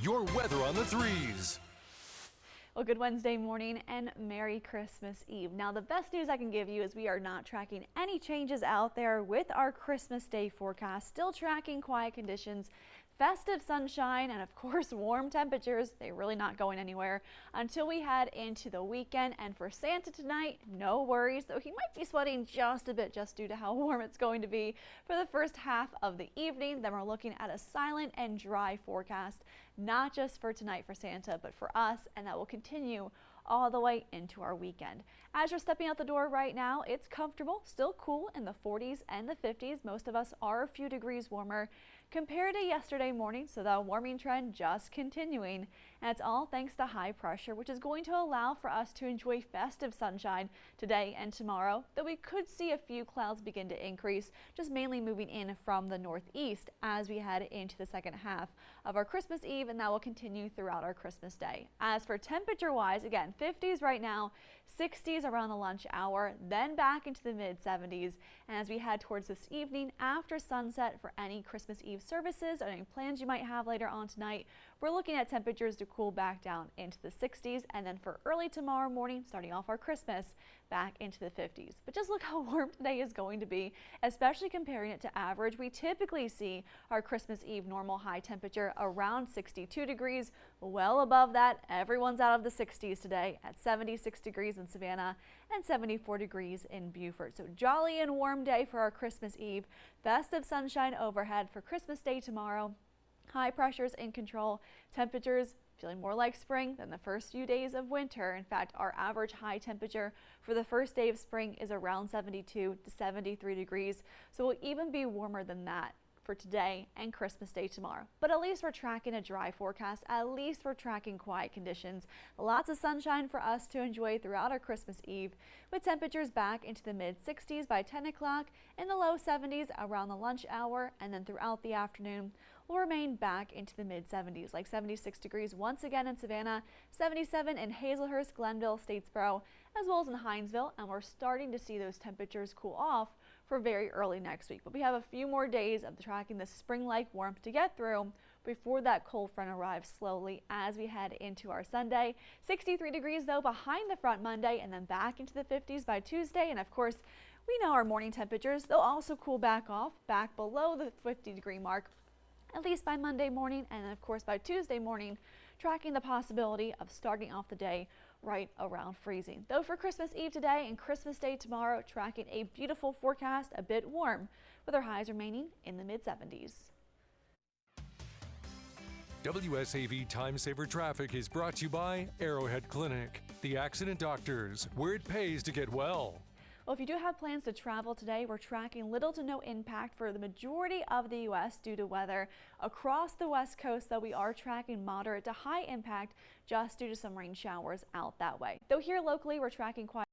Your weather on the threes. Well, good Wednesday morning and Merry Christmas Eve. Now, the best news I can give you is we are not tracking any changes out there with our Christmas Day forecast. Still tracking quiet conditions, festive sunshine, and of course warm temperatures. They're really not going anywhere until we head into the weekend. And for Santa tonight, no worries, though he might be sweating just a bit just due to how warm it's going to be for the first half of the evening. Then we're looking at a silent and dry forecast, not just for tonight for Santa, but for us, and that will continue all the way into our weekend. As you're stepping out the door right now, it's comfortable, still cool in the 40s and the 50s. Most of us are a few degrees warmer compared to yesterday morning, so that warming trend just continuing. And it's all thanks to high pressure, which is going to allow for us to enjoy festive sunshine today and tomorrow, though we could see a few clouds begin to increase, just mainly moving in from the northeast as we head into the second half of our Christmas Eve, and that will continue throughout our Christmas Day. As for temperature wise, again, 50s right now, 60s around the lunch hour, then back into the mid 70s. And as we head towards this evening after sunset for any Christmas Eve services or any plans you might have later on tonight, we're looking at temperatures to cool back down into the 60s, and then for early tomorrow morning, starting off our Christmas, back into the 50s. But just look how warm today is going to be, especially comparing it to average. We typically see our Christmas Eve normal high temperature around 62 degrees. Well above that, everyone's out of the 60s today at 76 degrees in Savannah and 74 degrees in Beaufort. So jolly and warm day for our Christmas Eve. Festive sunshine overhead for Christmas Day tomorrow. High pressures in control, temperatures feeling more like spring than the first few days of winter. In fact, our average high temperature for the first day of spring is around 72 to 73 degrees, so we'll even be warmer than that for today and Christmas Day tomorrow. But at least we're tracking a dry forecast. At least we're tracking quiet conditions. Lots of sunshine for us to enjoy throughout our Christmas Eve, with temperatures back into the mid 60s by 10 o'clock, in the low 70s around the lunch hour, and then throughout the afternoon will remain back into the mid 70s, like 76 degrees once again in Savannah, 77 in Hazelhurst, Glenville, Statesboro, as well as in Hinesville. And we're starting to see those temperatures cool off for very early next week. But we have a few more days of tracking the spring-like warmth to get through before that cold front arrives slowly as we head into our Sunday. 63 degrees though behind the front Monday, and then back into the 50s by Tuesday. And of course, we know our morning temperatures, they'll also cool back off, back below the 50-degree mark, at least by Monday morning, and then of course by Tuesday morning, tracking the possibility of starting off the day right around freezing. Though for Christmas Eve today and Christmas Day tomorrow, tracking a beautiful forecast, a bit warm, with our highs remaining in the mid 70s. WSAV Time Saver Traffic is brought to you by Arrowhead Clinic, the accident doctors, where it pays to get well. Well, if you do have plans to travel today, we're tracking little to no impact for the majority of the U.S. due to weather. Across the West Coast, though, we are tracking moderate to high impact just due to some rain showers out that way. Though here locally, we're tracking quiet